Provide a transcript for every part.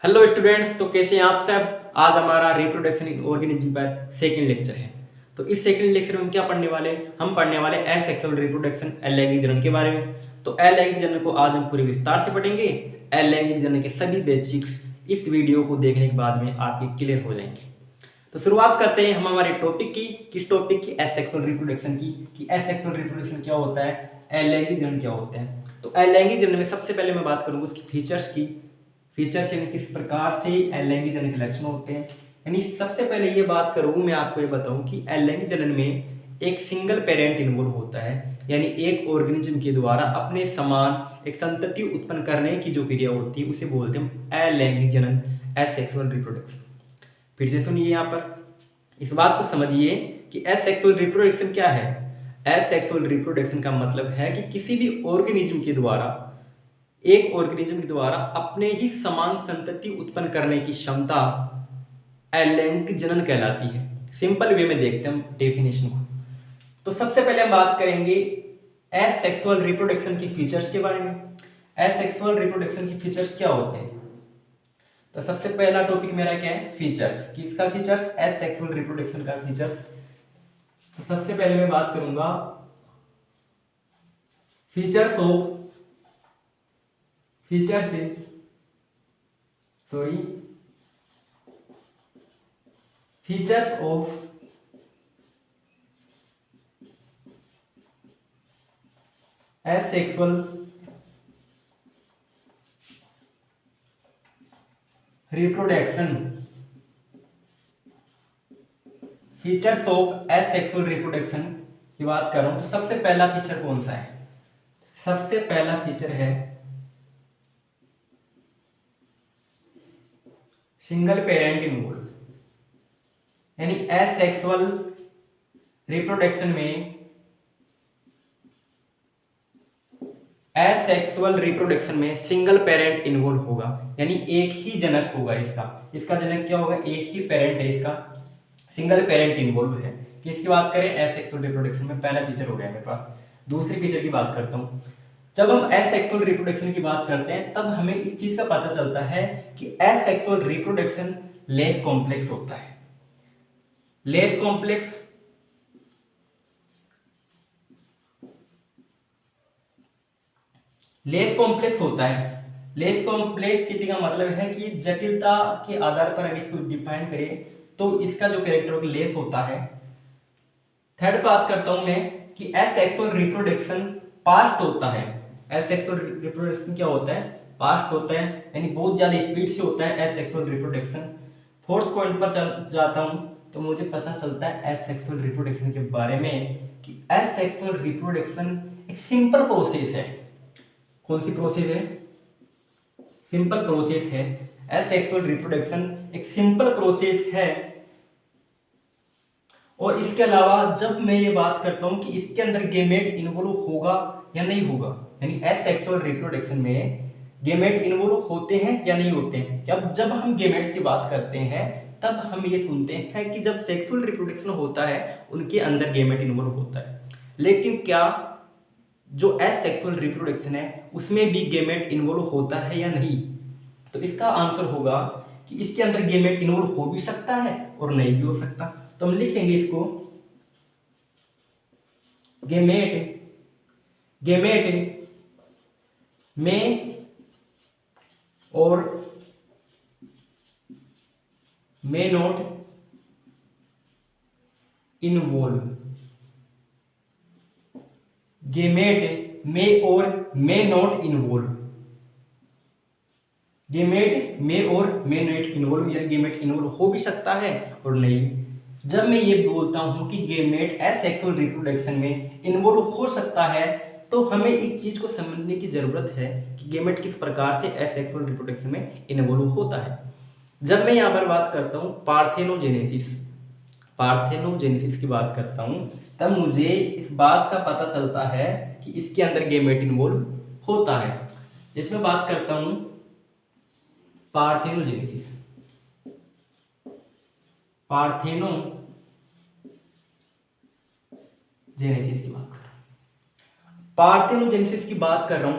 Hello students, तो कैसे हैं आप सब। आज हमारा रिप्रोडक्शन इन ऑर्गेनिज्म पर सेकंड लेक्चर है। तो इस सेकंड लेक्चर में हम क्या पढ़ने वाले, हम पढ़ने वाले एसेक्सुअल रिप्रोडक्शन अलैंगिक जनन के बारे में। तो अलैंगिक जनन को आज हम पूरे विस्तार से पढ़ेंगे। अलैंगिक जनन के सभी बेसिक्स इस वीडियो को देखने के बाद में आपके क्लियर हो जाएंगे। तो शुरुआत करते हैं हम हमारे टॉपिक की, किस टॉपिक की, एसेक्सुअल रिप्रोडक्शन की, कि एसेक्सुअल रिप्रोडक्शन क्या होता है, अलैंगिक जनन क्या होता है। तो अलैंगिक जनन में सबसे पहले मैं बात करूंगा उसकी फीचर्स की। फीचर्स यानी किस प्रकार से अलैंगिक जनन के लक्षण होते हैं। यानी सबसे पहले ये बात करूं, मैं आपको ये बताऊं कि अलैंगिक जनन में एक सिंगल पेरेंट इन्वॉल्व होता है, यानी एक ऑर्गेनिज्म के द्वारा अपने समान एक संतति उत्पन्न करने की जो क्रिया होती है उसे बोलते हैं अलैंगिक जनन, एसेक्सुअल रिप्रोडक्शन। फिर से सुनिए, यहाँ पर इस बात को समझिए कि एसेक्सुअल रिप्रोडक्शन क्या है। एसेक्सुअल रिप्रोडक्शन का मतलब है कि किसी भी ऑर्गेनिज्म के द्वारा, एक ऑर्गेनिज्म के द्वारा अपने ही समान संतति उत्पन्न करने की क्षमता अलैंगिक जनन कहलाती है। सिंपल वे में देखते हैं हम डेफिनेशन को। तो सबसे पहले हम बात करेंगे एसेक्सुअल रिप्रोडक्शन की फीचर्स के बारे में। एसेक्सुअल रिप्रोडक्शन की फीचर्स क्या होते हैं। तो सबसे पहला टॉपिक मेरा क्या है, फीचर्स। किसका फीचर्स, एसेक्सुअल रिप्रोडक्शन का फीचर्स। तो सबसे पहले मैं बात करूंगा features of features of asexual reproduction. Features of asexual reproduction की बात कर रहा हूं, तो सबसे पहला फीचर कौन सा है। सबसे पहला फीचर है सिंगल पेरेंट इन्वॉल्व। यानी एसेक्सुअल रिप्रोडक्शन में, एसेक्सुअल रिप्रोडक्शन में सिंगल पेरेंट इन्वॉल्व होगा, यानी एक ही जनक होगा। इसका जनक क्या होगा, एक ही पेरेंट है, इसका सिंगल पेरेंट इन्वॉल्व है। किसकी बात करें, एसेक्सुअल रिप्रोडक्शन में पहला फीचर हो गया मेरे पास। दूसरी फीचर की बात करता हूं। जब हम एसेक्सुअल रिप्रोडक्शन की बात करते हैं तब हमें इस चीज का पता चलता है कि एसेक्सुअल रिप्रोडक्शन लेस कॉम्प्लेक्स होता है। लेस कॉम्प्लेक्स होता है। लेस कॉम्प्लेक्सिटी का मतलब है कि जटिलता के आधार पर अगर इसको डिफाइन करें तो इसका जो कैरेक्टर लेस होता है। थर्ड बात करता हूं मैं कि एसेक्सुअल रिप्रोडक्शन फास्ट होता है। एसेक्सुअल रिप्रोडक्शन क्या होता है, फास्ट होता है, यानी बहुत ज्यादा स्पीड से होता है एसेक्सुअल रिप्रोडक्शन। फोर्थ पॉइंट पर जाता हूं तो मुझे पता चलता है एसेक्सुअल रिप्रोडक्शन के बारे में कि एसेक्सुअल रिप्रोडक्शन एक सिंपल प्रोसेस है। कौन सी प्रोसेस है, सिंपल प्रोसेस है। एसेक्सुअल रिप्रोडक्शन एक सिंपल प्रोसेस है। और इसके अलावा जब मैं ये बात करता हूं कि इसके अंदर गेमेट इन्वॉल्व होगा या नहीं होगा, यानी एसेक्सुअल रिप्रोडक्शन में गेमेट इन्वॉल्व होते हैं या नहीं होते हैं। जब हम गेमेट्स की बात करते हैं तब हम ये सुनते हैं कि जब सेक्सुअल रिप्रोडक्शन होता है उनके अंदर गेमेट इन्वॉल्व होता है, लेकिन क्या जो एसेक्सुअल रिप्रोडक्शन है उसमें भी गेमेट इन्वॉल्व होता है या नहीं। तो इसका आंसर होगा कि इसके अंदर गेमेट इन्वॉल्व हो भी सकता है और नहीं भी हो सकता। तो हम लिखेंगे इसको गेमेट में और मे नॉट इन्वॉल्व। गेमेट में और मे नॉट इन्वॉल्व। गेमेट में और मे नॉट इन्वॉल्व, यानी गेमेट इन्वॉल्व हो भी सकता है और नहीं। जब मैं ये बोलता हूं कि गेमेट एसेक्सुअल रिप्रोडक्शन में इन्वॉल्व हो सकता है तो हमें इस चीज को समझने की जरूरत है कि गेमेट किस प्रकार से एसेक्सुअल रिप्रोडक्शन में इन्वॉल्व होता है। जब मैं यहाँ पर बात करता हूँ पार्थेनोजेनेसिस की बात करता हूँ तब मुझे इस बात का पता चलता है कि इसके अंदर गेमेट इन्वॉल्व होता है। इसमें बात करता हूँ पार्थेनोजेनेसिस की बात कर रहा हूं।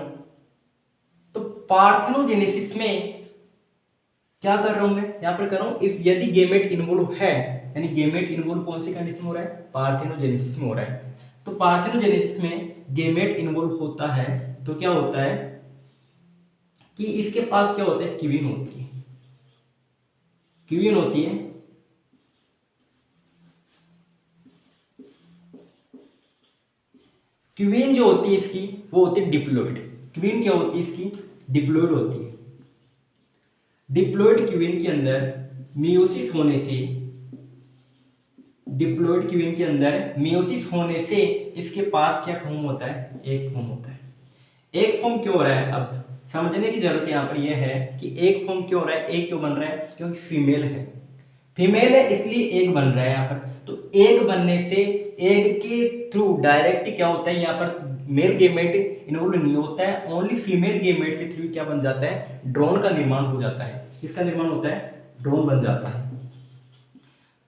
तो पार्थेनोजेनेसिस में क्या कर रहा हूं मैं यहाँ पर कर रहा हूं इफ यदि गेमेट इन्वॉल्व है, यानी गेमेट इन्वॉल्व कौन सी कंडीशन में हो रहा है, पार्थेनोजेनेसिस में हो रहा है। तो पार्थेनोजेनेसिस में गेमेट इन्वॉल्व होता है तो क्या होता है कि इसके पास क्या होता है, क्वीन होती है, क्वीन होती है। क्वीन जो होती है इसकी वो होती है डिप्लॉइड। क्वीन क्या होती है इसकी, डिप्लॉइड होती है। डिप्लॉइड क्वीन के अंदर मियोसिस होने से, डिप्लॉइड क्वीन के अंदर मियोसिस होने से इसके पास क्या फॉर्म होता है, एक फॉर्म होता है। एक फॉर्म क्यों हो रहा है, अब समझने की जरूरत यहाँ पर यह है कि एक फॉर्म क्यों हो रहा है, एक क्यों बन रहा है, क्योंकि फीमेल है, फीमेल है इसलिए एक बन रहा है यहाँ पर। तो एक बनने से एक के थ्रू डायरेक्ट क्या होता है, यहाँ पर मेल गेमेट इन्वॉल्व नहीं होता है, ओनली फीमेल गेमेट के थ्रू क्या बन जाता है, ड्रोन का निर्माण हो जाता है। किसका निर्माण होता है, ड्रोन बन जाता है।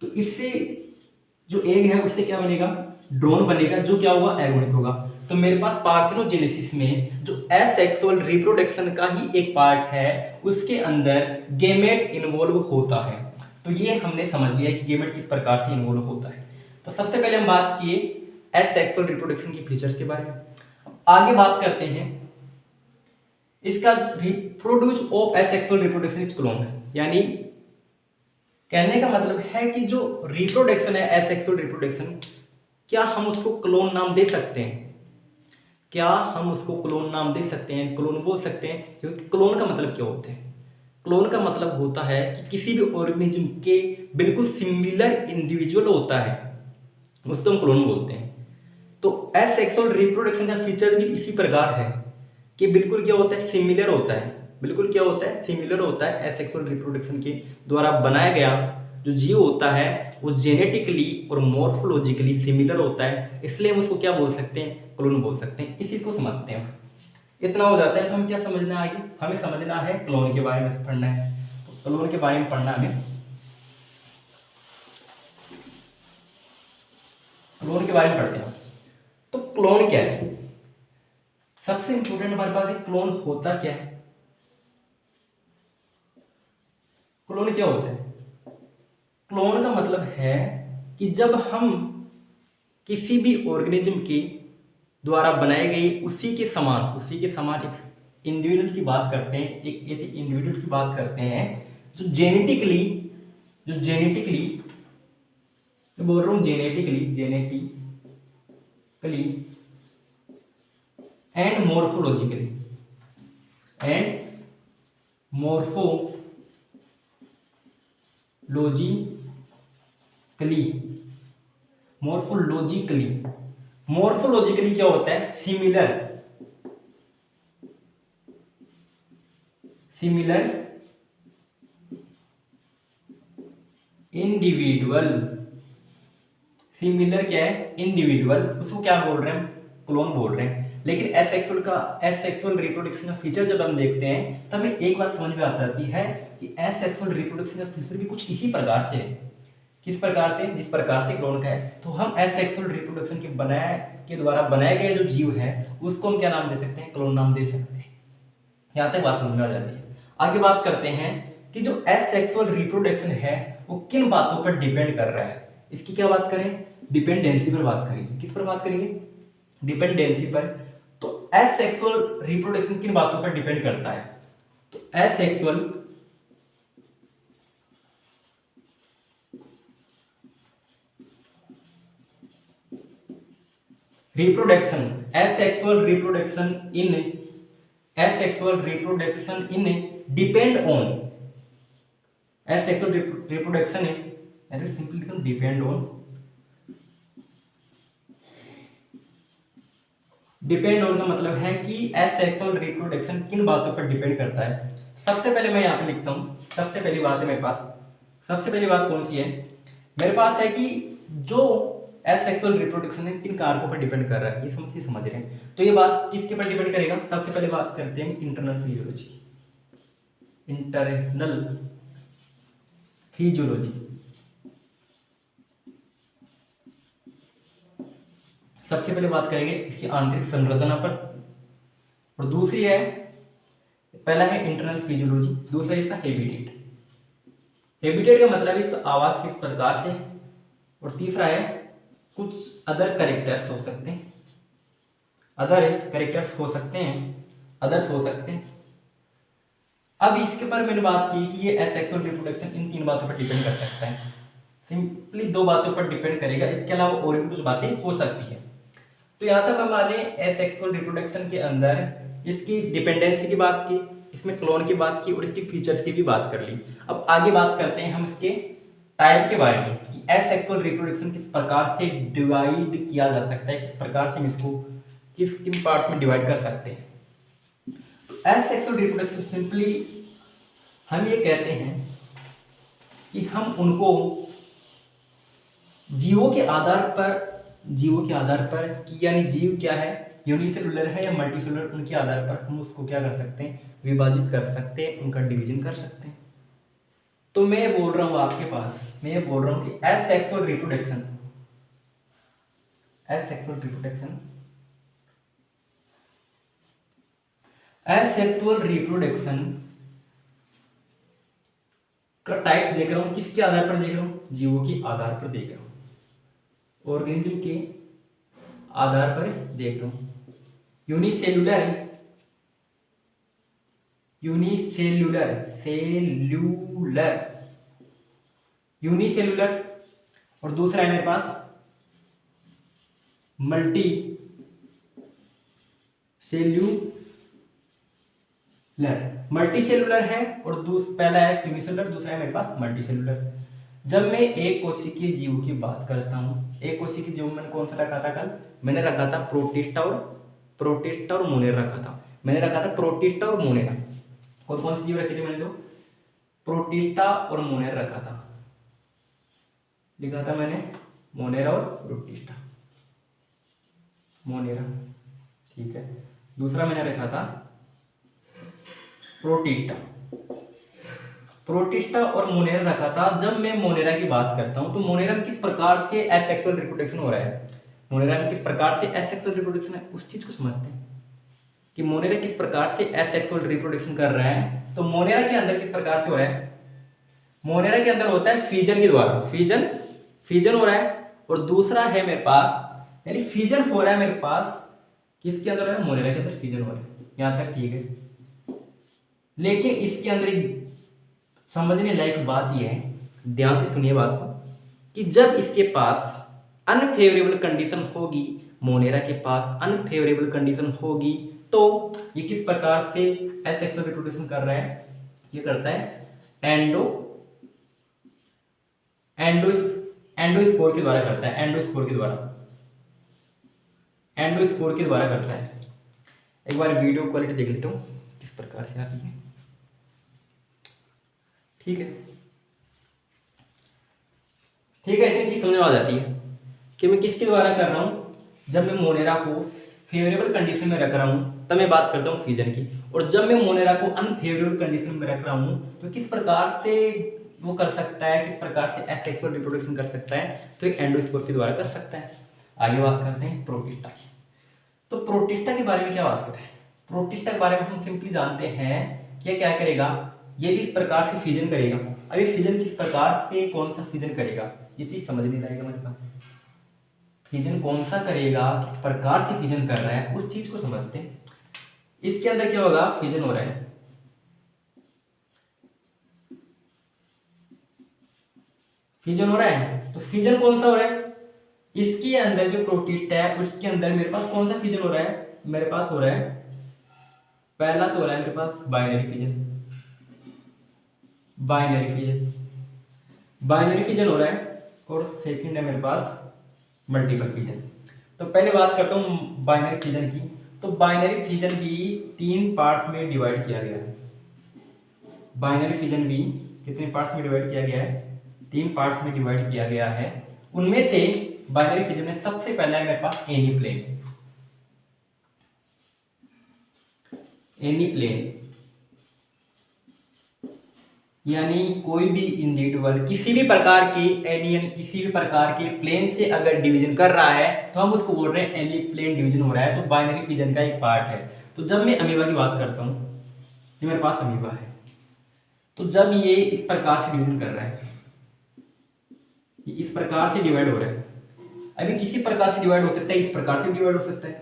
तो इससे जो एग है उससे क्या बनेगा, ड्रोन बनेगा, जो क्या होगा, एगोनिक होगा। तो मेरे पास पार्थेनोजेनेसिस में जो एसेक्सुअल रिप्रोडक्शन का ही एक पार्ट है उसके अंदर गेमेट इन्वॉल्व होता है। तो ये हमने समझ लिया कि गेमेट किस प्रकार से इन्वॉल्व होता है। तो सबसे पहले हम बात किए एसेक्सुअल रिप्रोडक्शन के फीचर्स के बारे में। आगे बात करते हैं इसका reproduce of asexual reproduction is clone है, यानी कहने का मतलब है कि जो रिप्रोडक्शन है एसेक्सुअल रिप्रोडक्शन, क्या हम उसको क्लोन नाम दे सकते हैं, क्या हम उसको क्लोन नाम दे सकते हैं, क्लोन बोल सकते हैं। क्योंकि क्लोन का मतलब क्या होता है, क्लोन का मतलब होता है कि किसी भी ऑर्गेनिज्म के बिल्कुल सिमिलर इंडिविजुअल होता है उसको हम क्लोन बोलते हैं। तो एसेक्सुअल रिप्रोडक्शन का फीचर भी इसी प्रकार है कि बिल्कुल क्या होता है, सिमिलर होता है, बिल्कुल क्या होता है, सिमिलर होता है। एसेक्सुअल रिप्रोडक्शन के द्वारा बनाया गया जो जीव होता है वो जेनेटिकली और मॉर्फोलॉजिकली सिमिलर होता है, इसलिए हम उसको क्या बोल सकते हैं, क्लोन बोल सकते हैं। इसी को समझते हैं, इतना हो जाता है। तो हम क्या समझना है आगे, हमें समझना है क्लोन के बारे में पढ़ना है। तो क्लोन के बारे में पढ़ना हमें, क्लोन के बारे में पढ़ते हैं। तो क्लोन क्या है, सबसे इंपॉर्टेंट हमारे पास है क्लोन होता क्या है। क्लोन क्या होता है, क्लोन का मतलब है कि जब हम किसी भी ऑर्गेनिज्म के द्वारा बनाए गए उसी के समान एक इंडिविजुअल की बात करते हैं, एक ऐसे इंडिविजुअल की बात करते हैं जो जेनेटिकली मैं बोल रहा हूं जेनेटिकली एंड मॉर्फोलॉजिकली मॉर्फोलॉजिकली क्या होता है, सिमिलर इंडिविजुअल, सिमिलर क्या है, इंडिविजुअल, उसको क्या बोल रहे हैं, क्लोन बोल रहे हैं। लेकिन एसेक्सुअल रिप्रोडक्शन का फीचर जब हम देखते हैं तब हमें एक बात समझ में आती है कि एसेक्सुअल रिप्रोडक्शन का फीचर भी कुछ इसी प्रकार से है। किस प्रकार से, जिस प्रकार से क्लोन का है। तो हम एसेक्सुअल रिप्रोडक्शन के द्वारा बनाए गए जो जीव है उसको हम क्या नाम दे सकते हैं, क्लोन नाम दे सकते हैं। यहाँ तक बात समझ में आ जाती है। आगे बात करते हैं कि जो एसेक्सुअल रिप्रोडक्शन है वो किन बातों पर डिपेंड कर रहा है। इसकी क्या बात करें, डिपेंडेंसी पर बात करेंगे। किस पर बात करेंगे, डिपेंडेंसी पर। तो एसेक्सुअल रिप्रोडक्शन किन बातों पर डिपेंड करता है, तो asexual reproduction in depend on depend on का मतलब है कि एसेक्सुअल रिप्रोडक्शन किन बातों पर डिपेंड करता है। सबसे पहले मैं यहाँ पे लिखता हूँ, सबसे पहली बात है मेरे पास, सबसे पहली बात कौन सी है मेरे पास है कि जो एसेक्सुअल रिप्रोडक्शन है किन कारकों पर डिपेंड कर रहा है, ये समझ रहे हैं। तो ये बात किसके पर डिपेंड करेगा, सबसे पहले बात करते हैं इंटरनल फिजियोलॉजी। सबसे पहले बात करेंगे इसकी आंतरिक संरचना पर, और दूसरी है, पहला है इंटरनल फिजियोलॉजी, दूसरा इसका हैबिटेट। हैबिटेट का मतलब इसका आवास किस प्रकार से, और तीसरा है कुछ अदर करेक्टर्स हो सकते हैं, अदर करेक्टर्स हो सकते हैं, अदर्स हो सकते हैं। अब इसके ऊपर मैंने बात की कि ये एसेक्सुअल रिप्रोडक्शन इन 3 बातों पर डिपेंड कर सकता है, सिंपली 2 बातों पर डिपेंड करेगा, इसके अलावा और भी कुछ बातें हो सकती है। तो यहाँ तक हमारे एसेक्सुअल रिप्रोडक्शन के अंदर इसकी डिपेंडेंसी की बात की, इसमें क्लोन की बात की और इसकी फीचर्स की भी बात कर ली। अब आगे बात करते हैं हम इसके टाइप के बारे में कि एसेक्सुअल रिप्रोडक्शन किस प्रकार से डिवाइड किया जा सकता है, किस प्रकार से हम इसको किस किन पार्ट्स में डिवाइड कर सकते हैं। एसेक्सुअल रिप्रोडक्शन सिंपली हम ये कहते हैं कि हम उनको जीवों के आधार पर कि यानी जीव क्या है, यूनिसेलुलर है या मल्टीसेलुलर, उनके आधार पर हम उसको क्या कर सकते हैं, विभाजित कर सकते हैं, उनका डिवीजन कर सकते हैं। तो मैं बोल रहा हूं आपके पास, मैं ये बोल रहा हूं कि एसेक्सुअल रिप्रोडक्शन का टाइप देख रहा हूं, किसके आधार पर देख रहा हूं, जीवों के आधार पर देख रहा हूं, ऑर्गेनिज्म के आधार पर देख रहा हूं। यूनिसेलुलर और दूसरा है मेरे पास मल्टी सेल्यूलर है, और पहला है यूनिसेलुलर, दूसरा है मेरे पास मल्टी सेल्यूलर। जब मैं एक कोशिकीय जीव की बात करता हूं, एक कोशिकीय जीव मैंने कौन सा रखा था कल, मैंने रखा था प्रोटिस्टा और मोनेरा रखा था, मैंने रखा था प्रोटिस्टा और मोनेरा। और कौन सी जीव रखी थी मैंने, तो प्रोटिस्टा और मोनेरा रखा था, लिखा था मैंने मोनेरा और प्रोटिस्टा, मोनेरा, ठीक है। दूसरा मैंने रखा था प्रोटिस्टा और मोनेरा रखा था। जब मैं मोनेरा की बात करता हूं तो मोनेरा में किस प्रकार से एसेक्सुअल रिप्रोडक्शन हो रहा है, मोनेरा में किस प्रकार से एसेक्सुअल रिप्रोडक्शन है, उस चीज को समझते हैं कि मोनेरा किस प्रकार से एसेक्सुअल रिप्रोडक्शन कर रहा है। तो मोनेरा के अंदर किस प्रकार से हो रहा है, मोनेरा के अंदर होता है फीजन के द्वारा, फीजन हो रहा है, और दूसरा है मेरे पास, यानी फीजन हो रहा है मेरे पास किसके अंदर है, मोनेरा के अंदर फीजन हो रहा है, यहां तक ठीक है। लेकिन इसके अंदर एक समझने लायक बात यह है, ध्यान से सुनिए बात को, कि जब इसके पास अनफेवरेबल कंडीशन होगी, मोनेरा के पास अनफेवरेबल कंडीशन होगी, तो ये किस प्रकार से एसेक्सुअल रिप्रोडक्शन कर रहा है, ये करता है एंडोस्पोर के द्वारा करता है, एंडोस्पोर के द्वारा करता है। एक बार वीडियो क्वालिटी देख लेता हूँ किस प्रकार से आती है, ठीक है, इतनी चीज समझ में आ जाती है कि मैं किसके द्वारा कर रहा हूं। जब मैं मोनेरा को फेवरेबल कंडीशन में रख रहा हूं तब मैं बात करता हूं फीजन की, और जब मैं मोनेरा को अनफेवरेबल कंडीशन में रख रहा हूं तो किस प्रकार से वो कर सकता है, किस प्रकार से एसेक्सुअल रिप्रोडक्शन कर सकता है, तो एक एंडोस्पोर के द्वारा कर सकता है। आगे बात करते हैं प्रोटिस्टा की। तो प्रोटिस्टा के बारे में क्या बात करें, प्रोटिस्टा के बारे में हम सिंपली जानते हैं कि क्या करेगा, ये भी इस प्रकार से फीजन करेगा। अब ये फीजन किस प्रकार से, कौन सा फीजन करेगा, ये चीज समझ नहीं आएगा मेरे पास, फीजन कौन सा करेगा, किस प्रकार से फीजन कर रहा है, उस चीज को समझते हैं। इसके अंदर क्या होगा, फीजन हो रहा है, तो फीजन कौन सा हो रहा है, इसके अंदर जो प्रोटिस्टा है उसके अंदर मेरे पास कौन सा फीजन हो रहा है, मेरे पास हो रहा है, पहला तो हो रहा है मेरे पास बाइनरी फिजन हो रहा है, और सेकंड है मेरे पास मल्टीपल फिजन। तो पहले बात करता हूं बाइनरी फिजन की। तो बाइनरी फिजन भी 3 पार्ट में डिवाइड किया गया है, बाइनरी फिजन भी कितने पार्ट्स में डिवाइड किया गया है, 3 पार्ट्स में डिवाइड किया गया है। उनमें से बाइनरी फिजन में सबसे पहला है मेरे पास एनी प्लेन, यानी कोई भी इंडिविजुअल किसी भी प्रकार के प्लेन से अगर डिवीजन कर रहा है तो हम उसको बोल रहे हैं एनी प्लेन डिवीजन हो रहा है, तो बाइनरी फिजन का एक पार्ट है। तो जब मैं अमीबा की बात करता हूँ, ये मेरे पास अमीबा है, तो जब ये इस प्रकार से डिवीजन कर रहा है, ये इस प्रकार से डिवाइड हो रहा है, अभी किसी प्रकार से डिवाइड हो सकता है, इस प्रकार से डिवाइड हो सकता है,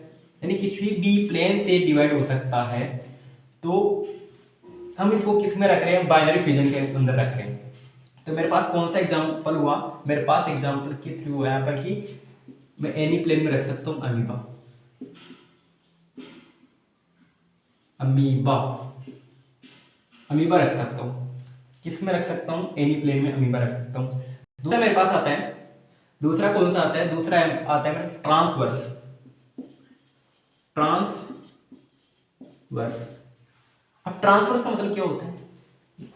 यानी किसी भी प्लेन से डिवाइड हो सकता है। तो हम इसको किस में रख रहे हैं, बाइनरी फिजन के अंदर रख रहे हैं। तो मेरे पास कौन सा एग्जांपल हुआ, मेरे पास एग्जांपल के थ्रू हुआ यहाँ पर कि मैं एनी प्लेन में रख सकता हूँ अमीबा, अमीबा, अमीबा रख सकता हूँ। किस में रख सकता हूँ, एनी प्लेन में अमीबा रख सकता हूँ। दूसरा मेरे पास आता है, दूसरा कौन सा आता है, दूसरा आता है मेरे ट्रांसवर्स, ट्रांसवर्स। अब ट्रांसवर्स का मतलब क्या होता है,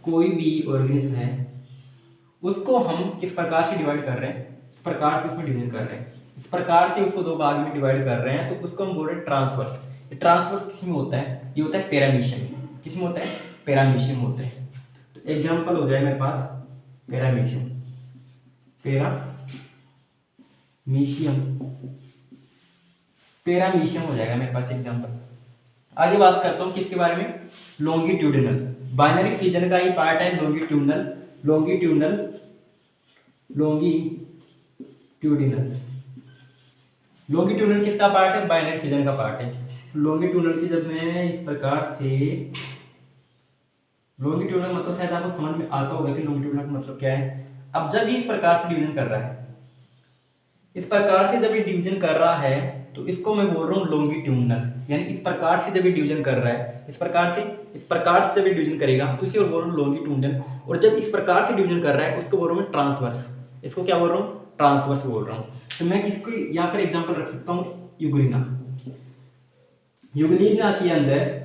कोई भी ऑर्गेनिज्म है उसको हम किस प्रकार से डिवाइड कर रहे हैं, इस प्रकार से उसमें डिवीजन कर रहे हैं, इस प्रकार से उसको दो भाग में डिवाइड कर रहे हैं, तो उसको हम बोल रहे हैं ट्रांसवर्स। ये ट्रांसवर्स किस में होता है, ये होता है पैरामीशियम। किस में होता है, पैरामीशियम होता है। तो एग्जांपल हो जाए मेरे पास पैरामीशियम, पैरामीशियम, पैरामीशियम हो जाएगा मेरे पास एग्जांपल। आगे बात करता हूँ किसके बारे में, लॉन्गिट्यूडिनल। बाइनरी फिजन का ही पार्ट है लॉन्गिट्यूडिनल, लॉन्गिट्यूडिनल, लॉन्गिट्यूडिनल, लॉन्गिट्यूडिनल किसका पार्ट है, बाइनरी फिजन का पार्ट है। लॉन्गिट्यूडिनल की जब मैं इस प्रकार से, लॉन्गिट्यूडिनल मतलब शायद आपको समझ में आता होगा कि लॉन्गिट्यूडिनल का मतलब क्या है। अब जब इस प्रकार से डिवीजन कर रहा है, इस प्रकार से जब ये डिवीजन कर रहा है, तो इसको मैं बोल रहा हूँ लॉन्गिट्यूडिनल, यानी इस प्रकार से जब ये डिवीजन कर रहा है, इस प्रकार से जब ये डिवीजन करेगा तो इसे बोल रहा हूँ लॉन्गिट्यूडिनल। और जब इस प्रकार से डिवीजन कर रहा है उसको बोल रहा हूँ मैं ट्रांसवर्स। इसको क्या बोल रहा हूँ, ट्रांसवर्स बोल रहा हूँ। तो मैं किसको यहाँ पर एग्जाम्पल रख सकता हूँ, यूग्लिना। यूग्लिना के अंदर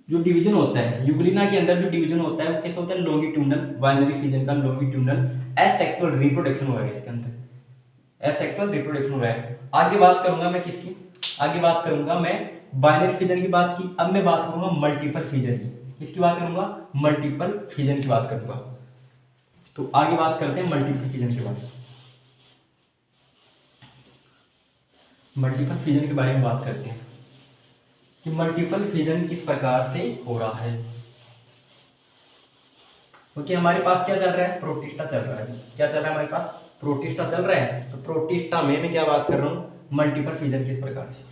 जो डिवीजन होता है, यूग्लिना के अंदर जो डिवीजन होता है वो कैसा होता है, लॉन्गिट्यूडिनल, बाइनरी फिजन का लॉन्गिट्यूडिनल। एसेक्सुअल रिप्रोडक्शन हो रहा है इसके अंदर, एसेक्सुअल रिप्रोडक्शन हो रहा है। आगे बात करूंगा मैं किसकी, आगे बात करूंगा मैं बाइनरी फिजन की बात की। अब मैं बात करूंगा मल्टीपल फिजन की। किसकी बात करूंगा, मल्टीपल फिजन की बात करूंगा। तो आगे बात करते हैं मल्टीपल फिजन के बारे में। मल्टीपल फिजन के बारे में बात करते हैं कि मल्टीपल फिजन किस प्रकार से हो रहा है। क्योंकि हमारे पास क्या चल रहा है, प्रोटिस्टा चल रहा है। क्या चल रहा है हमारे पास, प्रोटिस्टा चल रहा है। तो प्रोटिस्टा में मैं क्या बात कर रहा हूँ, मल्टीपल फिजन किस प्रकार से,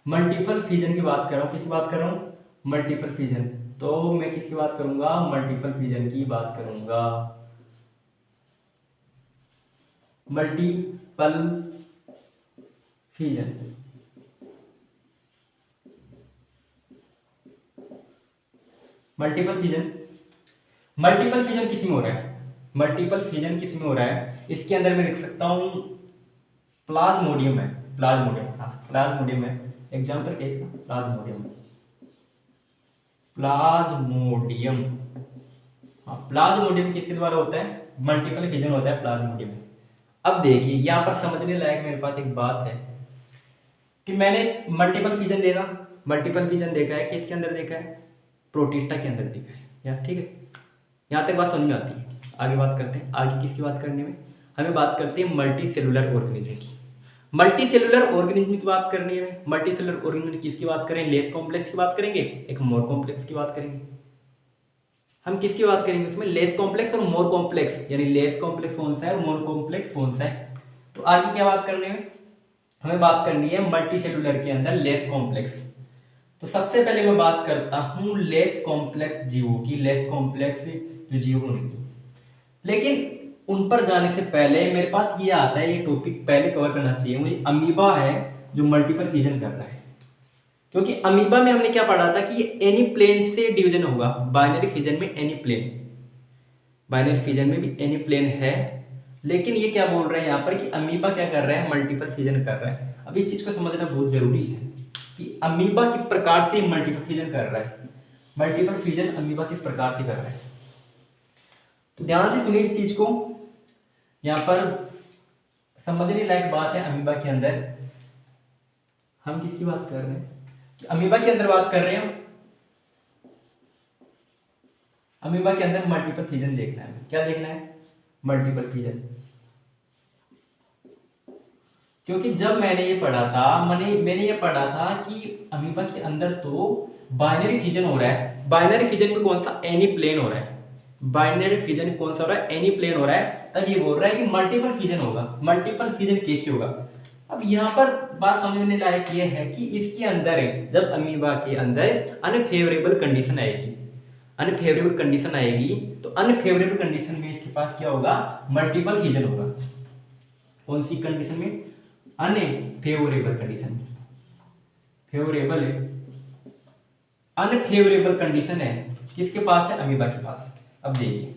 मल्टीपल फिजन की बात कर रहा हूँ। किसकी बात कर रहा हूँ, मल्टीपल फिजन। तो मैं किसकी बात करूंगा, मल्टीपल फिजन की बात करूंगा। Multiple fission, multiple fission, multiple fission किस में हो रहा है, मल्टीपल फिजन किस में हो रहा है, इसके अंदर मैं लिख सकता हूं प्लाज्मोडियम है, प्लाज्मोडियम, प्लाज्मोडियम है। एग्जांपल क्या है इसका, प्लाज्मोडियम, प्लाज्मोडियम। हाँ, प्लाज्मोडियम किसके द्वारा होता है, मल्टीपल फिजन होता है प्लाज्मोडियम में। अब देखिए यहाँ पर समझने लायक मेरे पास एक बात है कि मैंने मल्टीपल फिजन देखा, मल्टीपल फिजन देखा है, किसके अंदर देखा है, प्रोटिस्टा के अंदर देखा है यार, ठीक है। यहाँ तक बात समझ में आती है। आगे बात करते हैं, आगे किसकी बात करने में, हमें बात करते हैं मल्टी सेलुलर ऑर्गेनिज्म की। मल्टी सेलुलर ऑर्गेनिज्म की बात करनी है, मल्टी सेलुलर ऑर्गेनिज्म किसकी बात करें, लेस कॉम्प्लेक्स की बात करेंगे, एक मोर कॉम्प्लेक्स की बात करेंगे। हम किसकी बात करेंगे उसमें, लेस कॉम्प्लेक्स और मोर कॉम्प्लेक्स, यानी लेस कॉम्प्लेक्स कौन सा है, मोर कॉम्प्लेक्स कौन सा है। तो आगे क्या बात करनी है, हमें बात करनी है मल्टी सेलुलर के अंदर लेस कॉम्प्लेक्स। तो सबसे पहले मैं बात करता हूं लेस कॉम्प्लेक्स जीवों की, लेस कॉम्प्लेक्स जो जीव होंगे। लेकिन उन पर जाने से पहले मेरे पास ये आता है, ये टॉपिक पहले कवर करना चाहिए मुझे, अमीबा है जो मल्टीपल फिजन कर रहा है। क्योंकि अमीबा में हमने क्या पढ़ा था कि ये एनी प्लेन से डिवीजन होगा, बाइनरी फिजन में एनी प्लेन, बाइनरी फिजन में भी एनी प्लेन है। लेकिन ये क्या बोल रहे हैं यहाँ पर कि अमीबा क्या कर रहा है, मल्टीपल फिजन कर रहा है। अब इस चीज को समझना बहुत जरूरी है कि अमीबा किस प्रकार से मल्टीपल फिजन कर रहा है, मल्टीपल फिजन अमीबा किस प्रकार से कर रहा है। तो ध्यान से सुनिए इस चीज को, यहाँ पर समझने लायक बात है। अमीबा के अंदर हम किसकी बात कर रहे हैं, कि अमीबा के अंदर बात कर रहे हैं, अमीबा के अंदर मल्टीपल फिजन देखना है। क्या देखना है, मल्टीपल फिजन। क्योंकि जब मैंने ये पढ़ा था, मैंने ये पढ़ा था कि अमीबा के अंदर तो बाइनरी फिजन हो रहा है, बाइनरी फिजन में कौन सा, एनी प्लेन हो रहा है, बाइनरी फिजन कौन सा हो रहा है, एनी प्लेन हो रहा है, तब ये बोल रहा है कि मल्टीपल फिजन होगा। मल्टीपल फिजन कैसे होगा? अब यहाँ पर बात समझने लायक ये है कि इसके अंदर जब अमीबा के अंदर अनफेवरेबल कंडीशन आएगी, अनफेवरेबल कंडीशन आएगी, तो अनफेवरेबल कंडीशन में इसके पास क्या होगा, मल्टीपल फिजन होगा। कौन सी कंडीशन में? अनफेवरेबल कंडीशन में। फेवरेबल है, अनफेवरेबल कंडीशन है किसके पास है, अमीबा के पास। अब देखिए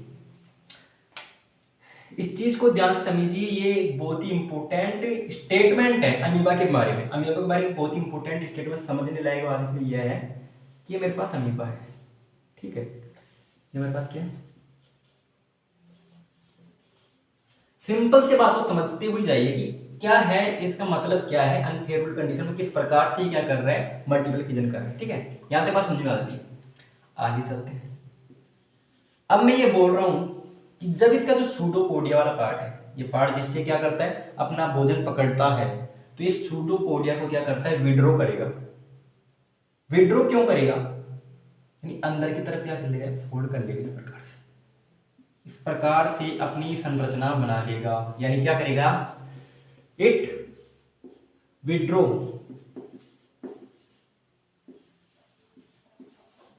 इस चीज को ध्यान से समझिए, ये एक बहुत ही इंपॉर्टेंट स्टेटमेंट है अमीबा के बारे में। अमीबा के बारे में बहुत ही इंपॉर्टेंट स्टेटमेंट समझने लायक बात इसमें यह है कि ये मेरे पास अमीबा है, ठीक है, ये मेरे पास क्या है। सिंपल से बात को समझते हुए जाइए कि क्या है, इसका मतलब क्या है, अनफेवरेबल कंडीशन में किस प्रकार से क्या कर रहा है, मल्टीपल फिजन कर रहा है, ठीक है। यहां तक बात समझ में आती है। आगे चलते हैं। अब मैं ये बोल रहा हूं कि जब इसका जो सूडोपोडिया वाला पार्ट है, ये पार्ट जिससे क्या करता है, अपना भोजन पकड़ता है, तो ये सूडोपोडिया को क्या करता है, विड्रो करेगा। विड्रो क्यों करेगा? यानी अंदर की तरफ क्या कर लेगा, फोल्ड कर लेगा, इस प्रकार से अपनी संरचना बना लेगा। यानी क्या करेगा, it withdraw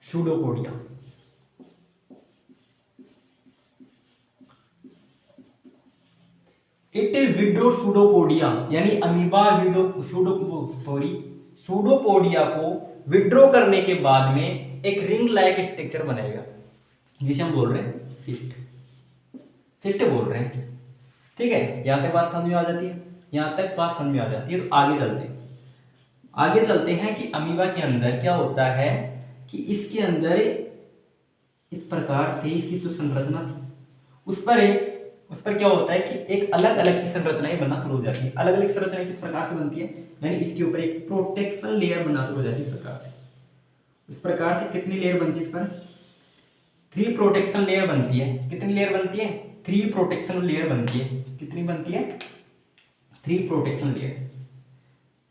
pseudopodia. It withdraw pseudopodia, यानी अमीबा सूडोपोडिया को विड्रो करने के बाद में एक रिंग लाइक स्ट्रक्चर बनाएगा, जिसे हम बोल रहे हैं सिस्ट, सिस्ट बोल रहे हैं, ठीक है। यहां तक बात समझ में आ जाती है, यहां तक बात समझ में आ जाती है। तो आगे चलते हैं कि अमीबा के अंदर क्या होता है कि इसके अंदर इस प्रकार से इसकी जो संरचना थी उस पर क्या होता है कि एक अलग अलग की संरचनाएं बनना शुरू हो जाती है। अलग अलग संरचनाएं किस प्रकार से बनती है, यानी इसके ऊपर एक प्रोटेक्शन लेयर बनना शुरू हो जाती है। इस प्रकार से कितनी लेयर बनती है, इस पर 3 प्रोटेक्शन लेयर बनती है। कितनी लेयर बनती है, 3 प्रोटेक्शन लेयर बनती है। कितनी बनती है, 3 प्रोटेक्शन लेयर,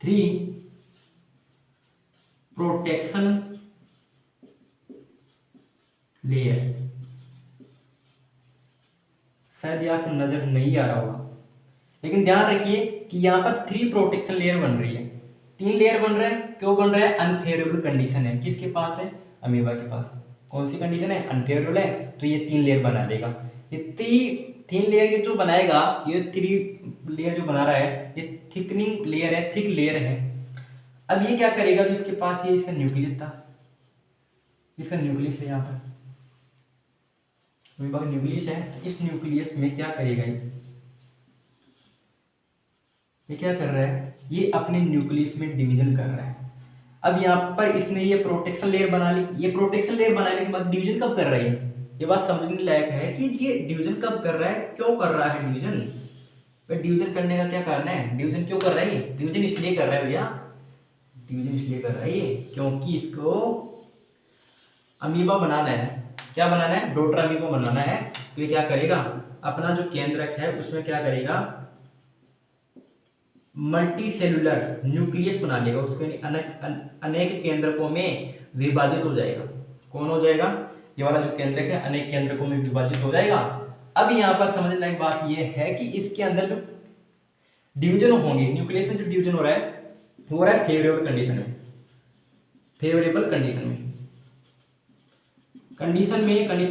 3 प्रोटेक्शन लेयर। शायद ये आपको नजर नहीं आ रहा होगा, लेकिन ध्यान रखिए कि यहाँ पर 3 प्रोटेक्शन लेयर बन रही है। 3 लेयर बन रहे हैं, क्यों बन रहा है, अनफेवरेबल कंडीशन है, किसके पास है, अमीबा के पास। कौन सी कंडीशन है, अनफेवरेबल है, तो ये 3 लेयर बना लेगा। ये 3 लेयर के जो बनाएगा, ये 3 लेयर जो बना रहा है, ये थिकनिंग लेयर है, थिक लेयर है। अब ये क्या करेगा, जो इसके पास ये इसका न्यूक्लियस था, इसका न्यूक्लियस है यहाँ पर अमीबा का न्यूक्लियस है, तो इस न्यूक्लियस में क्या करेगा, ये क्या कर रहा है, ये अपने न्यूक्लियस में डिवीजन कर रहा है। अब यहाँ पर इसने ये प्रोटेक्शन लेयर बना ली। ये प्रोटेक्शन लेयर बनाने के बाद डिवीजन कब कर रहा है, ये बात समझने लायक है कि ये डिवीजन कब कर रहा है, क्यों कर रहा है डिवीजन। डिवीजन करने का क्या कारण है, डिवीजन क्यों कर रहा है, डिवीजन इसलिए कर रहा है भैया, डिवीजन इसलिए कर रहा है ये क्योंकि इसको अमीबा बनाना है। क्या बनाना है, डॉटर अमीबा बनाना है। तो ये क्या करेगा, अपना जो केंद्रक है उसमें क्या करेगा, मल्टी सेलुलर न्यूक्लियस बना लेगा, उसके अनेक केंद्रकों में विभाजित हो जाएगा। कौन हो जाएगा, ये वाला जो केंद्रक है अनेक केंद्रकों में विभाजित हो जाएगा। अब यहाँ पर समझने लायक बात यह है कि इसके अंदर जो डिवीजन होंगे, न्यूक्लियस में जो डिवीजन हो रहा है फेवरेबल कंडीशन में। फेवरेबल कंडीशन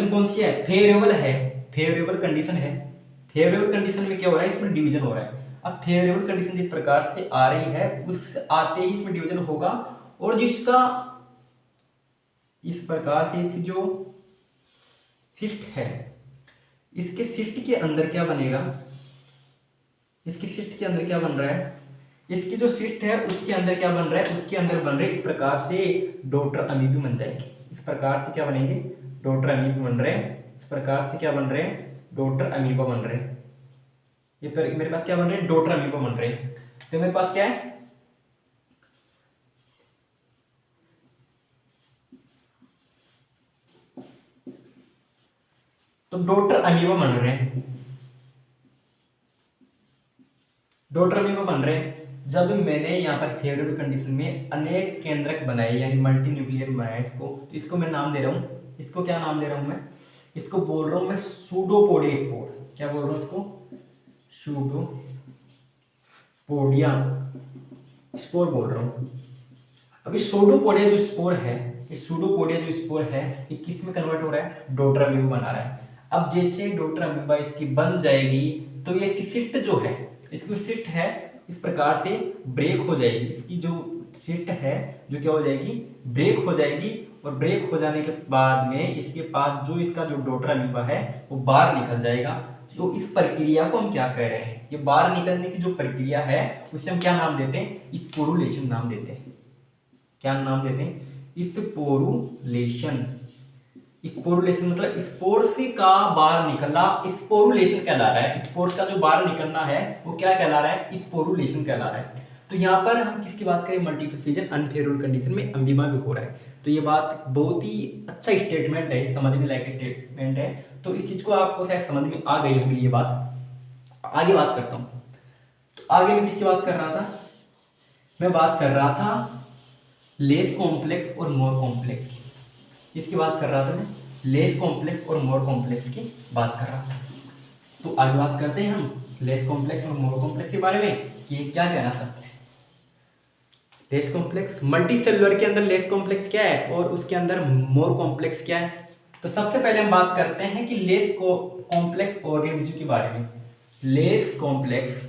कौन सी है, फेवरेबल है, फेवरेबल कंडीशन है। फेवरेबल कंडीशन में क्या हो रहा है, इसमें डिवीजन हो रहा है। अब फेवरेबल कंडीशन जिस प्रकार से आ रही है, उस आते ही इसमें डिवीजन होगा, और जिसका इस प्रकार से इसकी जो सिस्ट है, इसके सिस्ट के अंदर क्या बनेगा, इसकी सिस्ट के अंदर क्या बन रहा है, इसकी जो सिस्ट है उसके अंदर क्या बन रहा है, उसके अंदर बन रहे इस प्रकार से डॉटर अमीबी बन जाएगी। इस प्रकार से क्या बनेंगे, डॉटर अमीबा बन रहे हैं। इस प्रकार से क्या बन रहे हैं, डॉटर अमीबा बन रहे हैं। ये फिर मेरे पास क्या बन रहे हैं, डॉटर अमीबा बन रहे हैं। तो मेरे पास क्या है, तो डॉटर अमीबा बन रहे हैं, डॉटर अमीबा बन रहे हैं। जब मैंने यहाँ पर फेवरेबल कंडीशन में अनेक केंद्रक बनाए यानी मल्टी न्यूक्लियर बनाया इसको, तो इसको मैं नाम दे रहा हूँ, इसको क्या नाम दे रहा हूँ मैं, इसको बोल रहा हूँ मैं सूडोपोडिया स्पोर। क्या बोल रहा हूँ इसको? सूडोपोडिया स्पोर बोल रहा हूँ। अभी सूडोपोडिया जो स्पोर है, इस सूडोपोडिया जो स्पोर है ये किस में कन्वर्ट हो रहा है? डॉटर अमीबा बना रहा है। अब जैसे डॉटर अमीबा इसकी बन जाएगी तो ये इसकी सिस्ट जो है, इसकी सिस्ट है इस प्रकार से ब्रेक हो जाएगी। इसकी जो सिस्ट है जो क्या हो जाएगी? ब्रेक हो जाएगी। और ब्रेक हो जाने के बाद में इसके पास जो इसका जो डॉटर अमीबा है वो बाहर निकल जाएगा। तो इस प्रक्रिया को हम क्या कह रहे हैं? ये बाहर निकलने की जो प्रक्रिया है उसे हम क्या नाम देते हैं? स्पोरुलेशन नाम देते हैं। क्या नाम देते हैं? स्पोरुलेशन। स्पोरुलेशन मतलब स्पोर्स का बाहर निकलना स्पोरुलेशन कहला रहा है। स्पोर्स का जो बाहर निकलना है वो क्या कहला रहा है? स्पोरुलेशन कहला रहा है। तो यहाँ पर हम किसकी बात करें? मल्टीफिजन अनफेवरेबल कंडीशन में अमीबा भी हो रहा है। तो ये बात बहुत ही अच्छा स्टेटमेंट है, समझने लायक स्टेटमेंट है। तो इस चीज को आपको शायद समझ में आ गई होगी ये बात। आगे बात करता हूँ। तो आगे मैं किसकी बात कर रहा था? मैं बात कर रहा था लेस कॉम्प्लेक्स और मोर कॉम्प्लेक्स की। इसकी बात कर रहा था मैं, लेस कॉम्प्लेक्स और मोर कॉम्प्लेक्स की बात कर रहा था। तो आगे बात करते हैं हम लेस कॉम्प्लेक्स और मोर कॉम्प्लेक्स के बारे में कि ये क्या कहना चाहते हैं। लेस कॉम्प्लेक्स, मल्टी सेलुलर के अंदर लेस कॉम्प्लेक्स क्या है और उसके अंदर मोर कॉम्प्लेक्स क्या है? तो सबसे पहले हम बात करते हैं कि लेस कॉम्प्लेक्स ऑर्गेनिज्म के बारे में। Less complex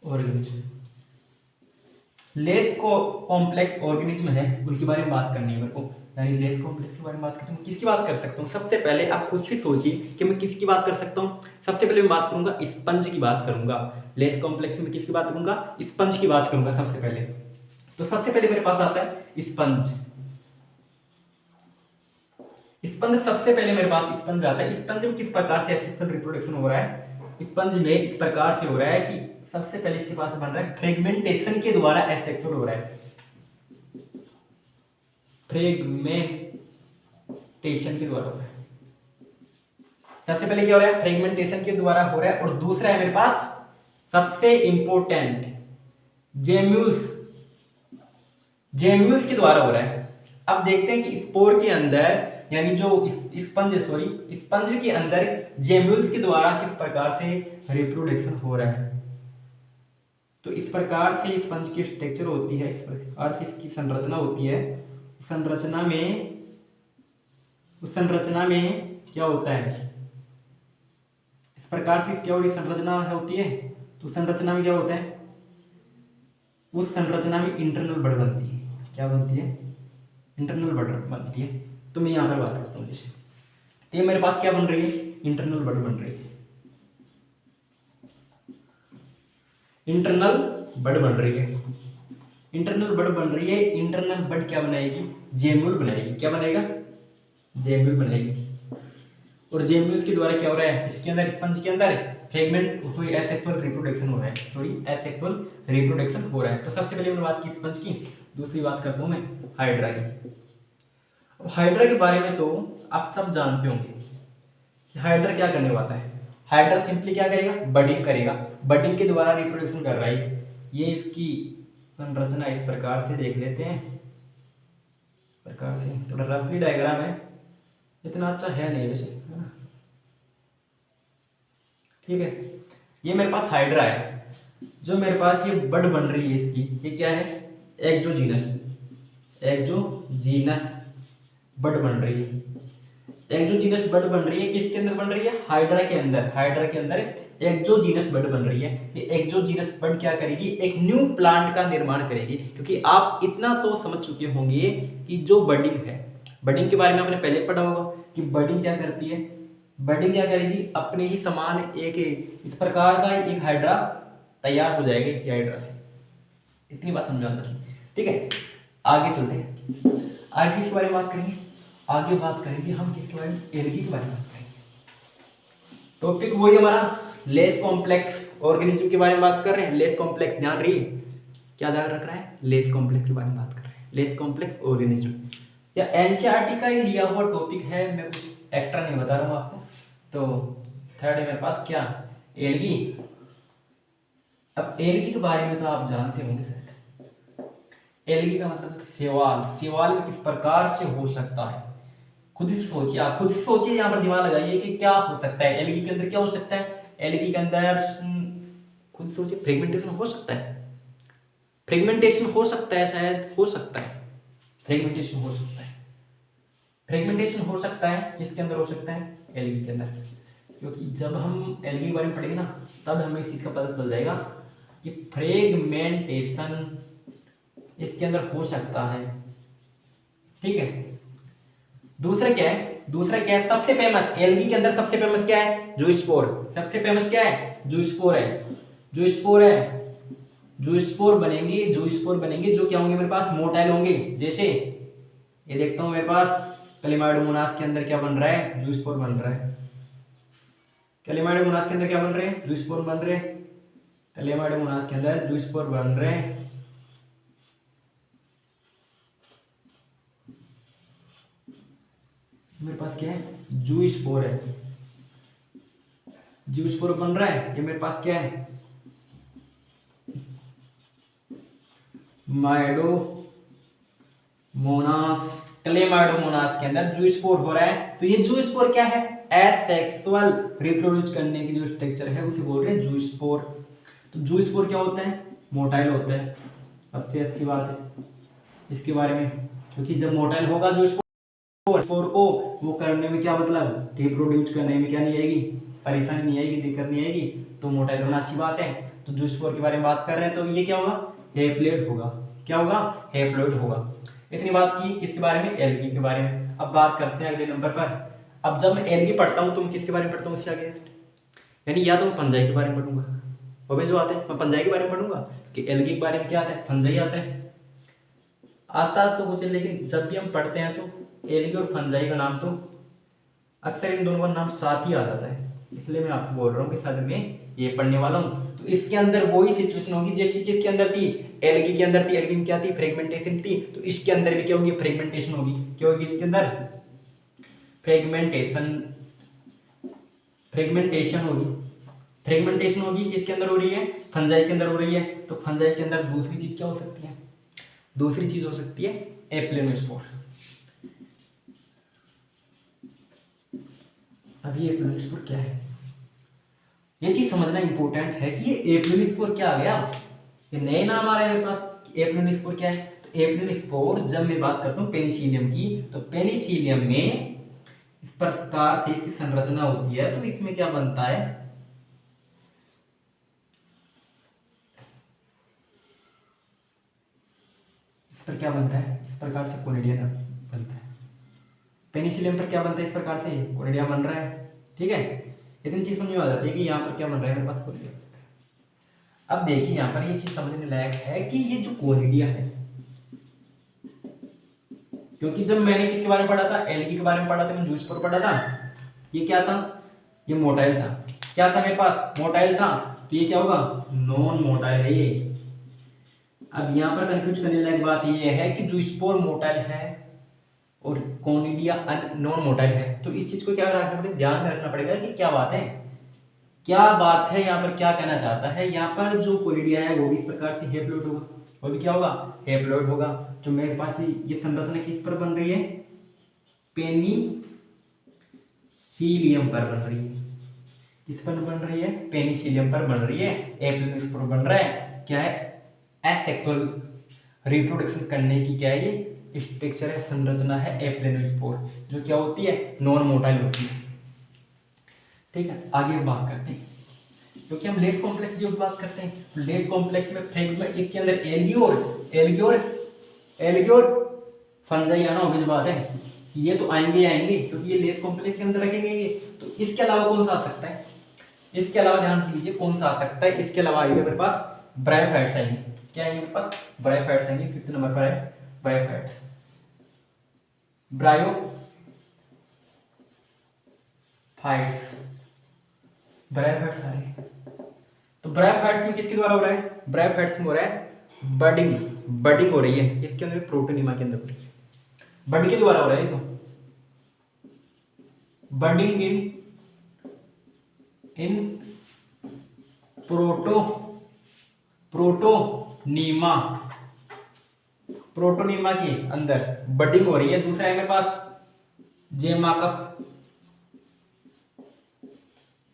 organism, less complex organism है उनके बारे में बात करनी है मेरे को। यानी लेस कॉम्प्लेक्स के बारे में बात करता हूँ, किसकी बात कर सकता हूँ? सबसे पहले आप खुद से सोचिए कि मैं किसकी बात कर सकता हूँ। सबसे पहले मैं बात करूंगा स्पंज की बात करूंगा। लेस कॉम्प्लेक्स में किसकी बात करूंगा? स्पंज की बात करूंगा सबसे पहले। तो सबसे पहले मेरे पास आता है स्पंज। स्पंज सबसे पहले मेरे पास स्पंज आता है। स्पंज में किस प्रकार से सेक्सुअल रिप्रोडक्शन हो रहा है? स्पंज में इस प्रकार से हो रहा है कि सबसे पहले इसके पास बन रहा है फ्रेगमेंटेशन के द्वारा एसेक्सुअल हो रहा है। फ्रेगमेंटेशन के द्वारा हो रहा है। सबसे पहले क्या हो रहा है? फ्रेगमेंटेशन के द्वारा हो रहा है। और दूसरा है मेरे पास सबसे इंपॉर्टेंट जेम्यूल्स के द्वारा हो रहा है। अब देखते हैं कि स्पोर के अंदर यानी जो स्पंज के अंदर जेम्यूल्स के द्वारा किस प्रकार से रिप्रोडक्शन हो रहा है। तो इस प्रकार से स्पंज की स्ट्रक्चर होती है, इस प्रकार से इसकी संरचना होती है। उस संरचना में क्या होता है? इस प्रकार से क्या होती संरचना होती है। तो संरचना में क्या होता है? उस संरचना में इंटरनल बड बनती है। क्या बनती है? इंटरनल बड बनती है। तो मैं यहाँ पर बात करता हूँ जैसे तो ये मेरे पास क्या बन रही है? इंटरनल बड बन रही है। इंटरनल बड बन रही है। इंटरनल बड बन रही है। इंटरनल बड क्या बनाएगी? जेम्यूल बनाएगी। क्या बनाएगा? जेम्यूल बनाएगी। और जेम्यूल्स के द्वारा क्या हो रहा है? इसके अंदर स्पंज के अंदर फ्रेगमेंट एसेक्सुअल रिप्रोडक्शन हो रहा है। एसेक्सुअल रिप्रोडक्शन हो रहा है। तो सबसे पहले मैंने बात की स्पंज की। दूसरी बात करता हूँ मैं हाइड्रा की। हाइड्रा के बारे में तो आप सब जानते होंगे कि हाइड्रा क्या करने वाला है। हाइड्रा सिंपली क्या करेगा? बडिंग करेगा। बडिंग के द्वारा रिप्रोडक्शन कर रहा है। ये इसकी संरचना इस प्रकार से देख लेते हैं। प्रकार से थोड़ा रफली डायग्राम है, इतना अच्छा है नहीं वैसे, है ना? ठीक है। ये मेरे पास हाइड्रा है। जो मेरे पास ये बड बन रही है इसकी, ये क्या है? एक्सोजीनस बड बन रही है। एक्सोजीनस बड बन रही है। किसके अंदर बन रही है? हाइड्रा के अंदर। हाइड्रा के अंदर एक्सोजीनस बड बन रही है। ये एक्सोजीनस बड क्या करेगी? एक न्यू प्लांट का निर्माण करेगी। क्योंकि आप इतना तो समझ चुके होंगे कि जो बडिंग है, बडिंग के बारे में आपने पहले पढ़ा होगा कि बडिंग क्या करती है। बडिंग क्या करेगी? अपने ही समान एक इस प्रकार का एक हाइड्रा तैयार हो जाएगा इसकी हाइड्रा से। इतनी बात समझाना था। ठीक है, आगे चलते हैं। आगे किसके बारे में बात करेंगे? आगे बात करेंगे हम किसके बारे में? एल्गी के बारे में बात करेंगे। टॉपिक वही हमारा लेस कॉम्प्लेक्स ऑर्गेनिज्म के बारे में बात कर रहे हैं। लेस कॉम्प्लेक्स ध्यान रही क्या ध्यान रख रहा है? लेस कॉम्प्लेक्स के बारे में बात कर रहे हैं। लेस कॉम्प्लेक्स ऑर्गेनिज्म, या एनसीईआरटी का ही लिया हुआ टॉपिक है, मैं कुछ एक्स्ट्रा नहीं बता रहा हूँ आपको। तो थर्ड है मेरे पास क्या, एल्गी। अब एल्गी के बारे में तो आप जानते होंगे सर, एल्गी का मतलब शैवाल, शैवाल में किस प्रकार से हो सकता है, खुद ही सोचिए, आप खुद ही सोचिए, यहाँ पर दिमाग लगाइए कि क्या हो सकता है एल्गी के अंदर, क्या हो सकता है एल्गी के अंदर, खुद सोचिए। फ्रेगमेंटेशन हो सकता है, फ्रेगमेंटेशन हो सकता है, शायद हो सकता है, फ्रेगमेंटेशन हो सकता है, फ्रेगमेंटेशन हो सकता है, किसके अंदर हो सकता है एल्गी के अंदर, क्योंकि जब हम एल्गी के बारे में पढ़ेंगे ना तब हमें इस चीज का पता चल जाएगा कि फ्रेगमेंटेशन इसके अंदर हो सकता है। ठीक है, दूसरा क्या है, दूसरा क्या है, सबसे फेमस एल्गी के अंदर सबसे फेमस क्या है, जूस्पोर। सबसे फेमस क्या है, जूस्पोर है, जूस्पोर है, जूस्पोर बनेंगे, जूस्पोर बनेंगे जो क्या होंगे मेरे पास, मोटाइल होंगे। जैसे ये देखता हूं मेरे पास क्लेमाइडोमोनास के अंदर क्या बन रहा है, जूस्पोर बन रहा है, क्लेमाइडोमोनास के अंदर क्या बन रहे हैं, जूस्पोर बन रहे हैं, क्लेमाइडोमोनास के अंदर जूस्पोर बन रहे हैं। मेरे पास क्या है, जूस्पोर है, जूस्पोर बन रहा है। ये मेरे पास क्या है, माइडोमोनास, क्लेमाइडोमोनास के अंदर जूस्पोर हो रहा है। तो ये जूस्पोर क्या है, एसेक्सुअल रिप्रोड्यूस करने की जो स्ट्रक्चर है उसे बोल रहे हैं जूस्पोर। तो जूस्पोर क्या होता है, मोटाइल होता है, सबसे अच्छी बात है इसके बारे में, क्योंकि जब मोटाइल होगा जूस्पोर को वो करने में क्या मतलब, रिप्रोड्यूस करने में क्या नहीं आएगी, परेशानी नहीं आएगी, दिक्कत नहीं आएगी, तो मोटाइल होना अच्छी बात है। तो जूस्पोर के बारे में बात कर रहे हैं, तो ये क्या होगा, हैप्लॉइड होगा, क्या होगा, हैप्लॉइड होगा। इतनी बात की किसके बारे में, एल्गी के बारे में। अब बात करते हैं अगले नंबर पर। अब जब मैं एल्गी पढ़ता हूँ तो मैं किसके बारे में पढ़ता हूँ उससे आगे, यानी या तो मैं फंजाई के बारे में पढ़ूंगा, वो भी जो आते हैं मैं फंजाई के बारे में पढ़ूंगा, कि एल्गी के बारे में क्या आता है, फंजाई आता है, आता तो कुछ, लेकिन जब भी हम पढ़ते हैं तो एल्गी और फंजाई का नाम तो अक्सर इन दोनों का नाम साथ ही आ जाता है, इसलिए मैं आपको बोल रहा हूँ कि शायद मैं ये पढ़ने वाला हूँ। तो इसके अंदर वही सिचुएशन होगी जैसे किसके अंदर थी, एल्गी के अंदर थी। एल्गी में क्या थी, फ्रेगमेंटेशन थी, तो इसके अंदर भी क्या होगी, फ्रेगमेंटेशन होगी। क्या होगी इसके अंदर, फ्रेगमेंटेशन, फ्रेगमेंटेशन होगी, फ्रेगमेंटेशन होगी। किसके अंदर हो रही है, फंजाई के अंदर हो रही है। तो फंजाई के अंदर दूसरी चीज क्या हो सकती है, दूसरी चीज हो सकती है एप्लेनोस्पोर। अब ये एप्लेनोस्पोर क्या है, ये चीज समझना इंपॉर्टेंट है कि ये एप्लेनोस्पोर क्या आ गया, ये नए नाम आ रहे हैं मेरे पास। एप्लेनोस्पोर क्या है, तो एप्लेनोस्पोर जब मैं बात करता हूँ पेनिसिलियम की, तो पेनिसिलियम में इस प्रकार से इसकी संरचना होती है। तो इसमें क्या बनता है, इस पर क्या बनता है, इस प्रकार से कोनिडिया बनता है। पेनिसिलियम पर क्या बनता है, इस प्रकार से कोनिडिया बन रहा है। ठीक है, इतनी चीज समझ में आ जाती है कि यहाँ पर क्या बन रहा है मेरे पास, कोनिडिया। अब देखिए यहाँ पर ये चीज समझने लायक है कि ये जो कोनिडिया है, क्योंकि जब मैंने किसके बारे में पढ़ा था, एल्गी के बारे में पढ़ा था, मैंने जूस्पोर पढ़ा था, ये क्या था, ये मोटाइल था। क्या था मेरे पास, मोटाइल था, तो ये क्या होगा, नॉन मोटाइल है ये। अब यहाँ पर कंफ्यूज करने लायक बात ये है कि जूस्पोर मोटाइल है और कोनिडिया नॉन मोटाइल है। तो इस चीज को क्या रखना पड़ेगा, ध्यान में रखना पड़ेगा कि क्या बात है, क्या बात है, यहाँ पर क्या कहना चाहता है। यहाँ पर जो कोनिडिया है वो भी इस प्रकार से हैप्लॉइड होगा, वो भी क्या होगा, हैप्लॉइड होगा। जो मेरे पास ये संरचना किस पर बन रही है, पेनिसिलियम पर बन रही है। किस पर बन रही है, पेनिसिलियम पर बन रही है। एप्लेनोस्पोर बन रहा है, क्या है, एसेक्सुअल रिप्रोडक्शन करने की क्या है ये स्ट्रक्चर है, संरचना है एप्लेनोस्पोर, जो क्या होती है, नॉन मोटाइल होती है। ठीक है, आगे बात करते हैं, क्योंकि हम लेस कॉम्प्लेक्स की बात करते हैं। तो लेस कॉम्प्लेक्स में फ्रेगमेंट, इसके अंदर एल्गी और फंजाई आना ऑब्वियस बात है, ये तो आएंगे ही आएंगे, क्योंकि ये लेस कॉम्प्लेक्स के अंदर रखेंगे ये। तो इसके अलावा कौन सा आ सकता है, इसके अलावा ध्यान दीजिए कौन सा आ सकता है, इसके अलावा आएंगे मेरे पास ब्रायोफाइट्स आएंगे। क्या आएंगे मेरे पास, ब्रायोफाइट्स आएंगे। 5th नंबर पर है ब्रायोफाइट्स, ब्रायोफाइट्स, ब्रायोफाइट्स आ रहे हैं। तो ब्रायोफाइट्स में किसके द्वारा हो रहा है, ब्रायोफाइट्स में हो रहा है बडिंग, बडिंग हो रही है, इसके अंदर प्रोटोनिमा के अंदर हो रही है। बड के द्वारा हो रहा है ये तो, बडिंग इन प्रोटोनीमा, प्रोटोनीमा के अंदर बडिंग हो रही है। दूसरा है मेरे पास जेमा कप,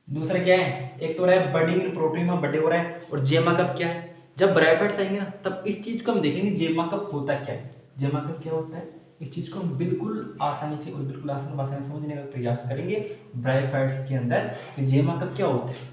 दूसरा क्या है, एक तो रहा है बडिंग इन प्रोटोनीमा, बडिंग हो रहा है, और जेमा कप क्या है, जब ब्रैकेट्स आएंगे ना तब इस चीज को हम देखेंगे जेमा कप होता क्या है, जेमा कप क्या होता है। इस चीज को हम बिल्कुल आसानी से और बिल्कुल आसान भाषा में समझने का प्रयास करेंगे ब्राइफाइट्स के अंदर कि जेमा कप क्या होता है।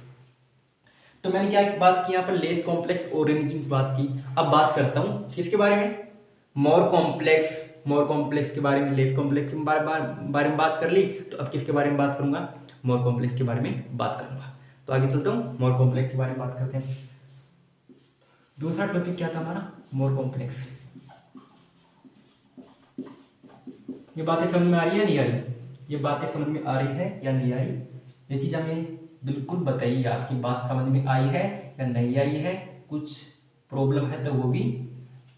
तो मैंने क्या बात की यहाँ पर, लेस कॉम्प्लेक्स ऑर्गेनिज्म की बात की। अब बात करता हूँ किसके बारे में, मोर कॉम्प्लेक्स के बारे में। लेस कॉम्प्लेक्स के बारे में बात कर ली, तो अब किसके बारे में बात करूंगा, मोर कॉम्प्लेक्स के बारे में बात करूंगा। तो आगे चलता हूँ, मोर कॉम्प्लेक्स के बारे में बात करते हैं। दूसरा टॉपिक क्या था हमारा, मोर कॉम्प्लेक्स। ये बातें समझ में आ रही है नहीं आ रही, ये बातें समझ में आ रही है या नहीं आ रही, ये चीज हमें बिल्कुल बताइए, आपकी बात समझ में आई है या नहीं आई है। कुछ प्रॉब्लम है तो वो भी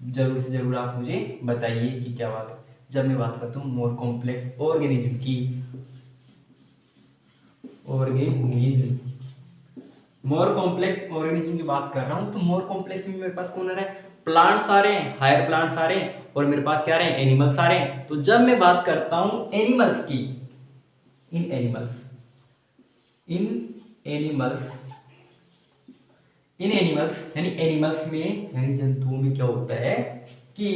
जरूर से जरूर आप मुझे बताइए कि क्या बात है। जब मैं बात करता हूँ मोर कॉम्प्लेक्स ऑर्गेनिज्म की, मोर कॉम्प्लेक्स ऑर्गेनिज्म की बात कर रहा हूँ, तो मोर कॉम्प्लेक्स में मेरे पास कौन आ रहा है, प्लांट्स आ रहे हैं, हायर प्लांट्स आ रहे हैं, और मेरे पास क्या आ रहे हैं, एनिमल्स आ रहे हैं। तो जब मैं बात करता हूँ एनिमल्स की, इन एनिमल्स यानी एनिमल्स में यानी जंतुओं में क्या होता है कि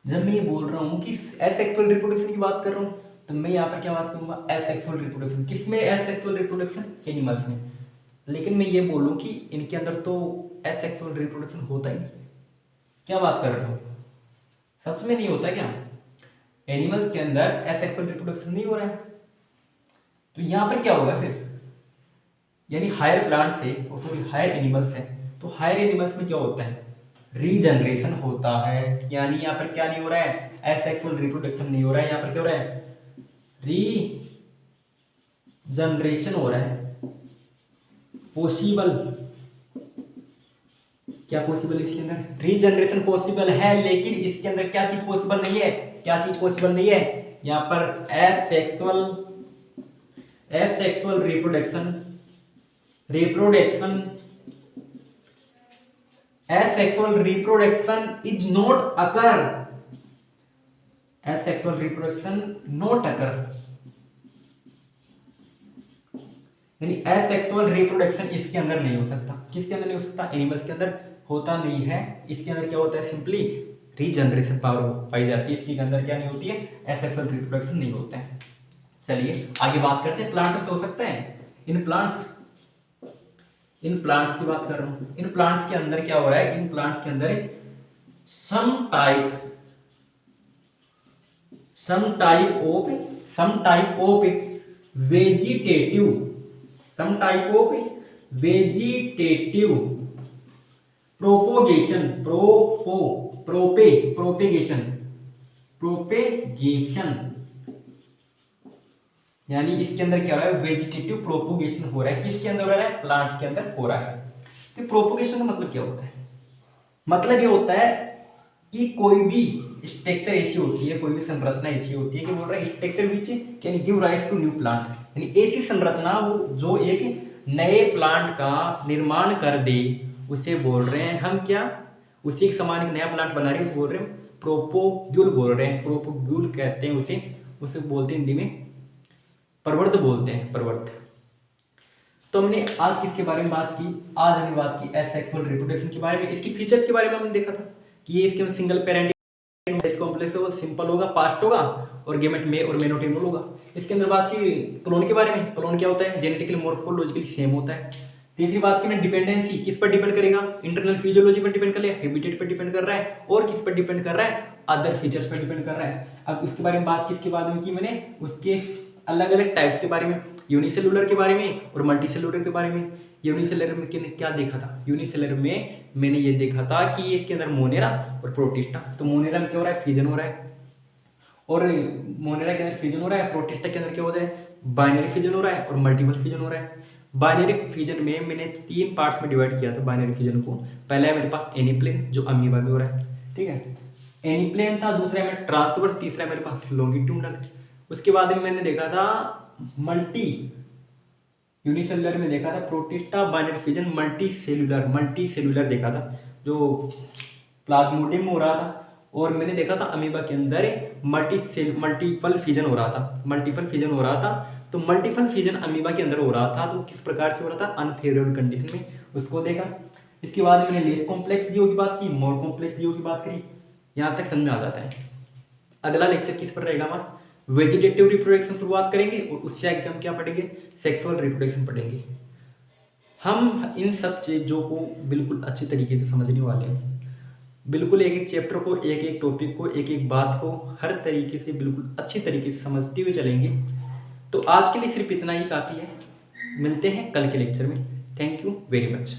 जब मैं ये बोल रहा हूँ कि एसेक्सुअल रिप्रोडक्शन की बात कर रहा हूँ, तो मैं यहाँ पर क्या बात करूंगा, एसेक्सुअल रिप्रोडक्शन। किसमें एसेक्सुअल रिप्रोडक्शन, एनिमल्स में। लेकिन मैं ये बोलूँ कि इनके अंदर तो एसेक्सुअल रिप्रोडक्शन होता ही नहीं, क्या बात कर रहे हो, सच में नहीं होता क्या, एनिमल्स के अंदर एसेक्सुअल रिप्रोडक्शन नहीं हो रहा है। तो यहाँ पर क्या होगा फिर, यानी हायर प्लांट से, सॉरी हायर एनिमल्स है, तो हायर एनिमल्स में क्या होता है, रीजनरेशन होता है। यानी यहाँ पर क्या नहीं हो रहा है, एसेक्सुअल रिप्रोडक्शन नहीं हो रहा है, यहाँ पर क्या हो रहा है, रीजनरेशन हो रहा है। पॉसिबल, क्या पॉसिबल इसके अंदर, रीजनरेशन पॉसिबल है, लेकिन इसके अंदर क्या चीज पॉसिबल नहीं है, क्या चीज पॉसिबल नहीं है, यहाँ पर asexual asexual reproduction is not occur, asexual reproduction not occur, यानी asexual reproduction इसके अंदर नहीं हो सकता। किसके अंदर नहीं हो सकता, एनिमल्स के अंदर होता नहीं है। इसके अंदर क्या होता है, सिंपली रीजनरेशन पावर पाई जाती है, इसके अंदर क्या नहीं होती है, एसेक्सुअल रिप्रोडक्शन नहीं होता है। चलिए आगे बात करते हैं, प्लांट्स तो हो सकता है, इन प्लांट्स की बात कर रहा हूं। इन प्लांट्स के अंदर क्या हो रहा है, इन प्लांट्स के अंदर some type of vegetative propagation, यानी इसके अंदर क्या हो रहा है, वेजिटेटिव प्रोपोगेशन हो रहा है। किसके अंदर हो रहा है, प्लांट्स के अंदर हो रहा है। तो प्रोपोगेशन का मतलब क्या होता है, मतलब ये होता है कि कोई भी स्ट्रक्चर ऐसी होती है, कोई भी संरचना ऐसी होती है कि बोल रहा है structure which can give rise to new plant, यानी ऐसी संरचना वो जो एक नए प्लांट का निर्माण कर दे, उसे बोल रहे हैं हम क्या, उसी के समान एक नया प्लांट बना रहे हैं, उसे बोल रहे हैं प्रोपोग्यूल बोल रहे हैं, प्रोपोग्यूल कहते हैं उसे बोलते हैं हिंदी में प्रवर्त बोलते हैं, प्रवर्त। तो हमने आज किसके बारे में बात की, आज हमने बात की एसेक्सुअल रिप्रोडक्शन के बारे में। इसकी फीचर्स के बारे में हमने देखा था कि ये इसके सिंगल पेरेंट कॉम्प्लेक्स होगा, सिंपल होगा, पास्ट होगा, और गेमेट में और मेनोटिमल होगा। इसके अंदर बात की क्लोन के बारे में, क्लोन क्या होता है, जेनेटिकली मॉर्फोलॉजिकली सेम होता है। तीसरी बात की डिपेंडेंसी, किस पर डिपेंड करेगा, इंटरनल फिजियोलॉजी पर डिपेंड करेगा, हैबिटेट पर डिपेंड कर रहा है, और किस पर डिपेंड कर रहा है, अदर फीचर्स पर डिपेंड कर रहा है। अब इसके बारे में बात किसके बाद में की मैंने, उसके अलग अलग टाइप्स के बारे में, यूनिसेलुलर के बारे में और मल्टीसेलुलर के बारे में। यूनिसेलुलर में क्या देखा था, यूनिसेलुलर में मैंने ये देखा था कि इसके अंदर मोनेरा और प्रोटिस्टा। तो मोनेरा में क्या हो रहा है, फ्यूजन हो रहा है, और मोनेरा के अंदर फ्यूजन हो रहा है, प्रोटिस्टा के अंदर क्या हो रहा है, बाइनरी फ्यूजन हो रहा है और मल्टीपल फ्यूजन हो रहा है। बाइनरी फिजन में मैंने 3 पार्ट्स में डिवाइड किया था बाइनरी फिजन को। पहला है मेरे पास एनीप्लेन जो अमीबा में हो रहा है, ठीक है, एनीप्लेन था। दूसरा है ट्रांसवर्स, तीसरा है मेरे पास लॉन्गिट्यूडनल। उसके बाद में मैंने देखा था मल्टी यूनिसेलुलर में देखा था protista binary fission multi cellular देखा था जो प्लाज्मोडियम में हो रहा था। और मैंने देखा था अमीबा के अंदर मल्टीपल फिजन हो रहा था। तो मल्टीपल फिजन अमीबा के अंदर हो रहा था, तो किस प्रकार से हो रहा था, अनफेवरेबल कंडीशन में, उसको देखा। इसके बाद मैंने लेस कॉम्प्लेक्स डीओ की बात की, मोर कॉम्प्लेक्स डीओ की बात करी। यहाँ तक समझ में आ जाता है। अगला लेक्चर किस पर रहेगा हमारा, वेजिटेटिव रिप्रोडक्शन शुरुआत करेंगे और उससे आगे हम क्या पढ़ेंगे, सेक्सुअल रिप्रोडक्शन पढ़ेंगे। हम इन सब चीज़ों को बिल्कुल अच्छी तरीके से समझने वाले हैं, बिल्कुल एक एक चैप्टर को, एक एक टॉपिक को, एक एक बात को हर तरीके से बिल्कुल अच्छी तरीके से समझते हुए चलेंगे। तो आज के लिए सिर्फ इतना ही काफ़ी है। मिलते हैं कल के लेक्चर में। Thank you very much.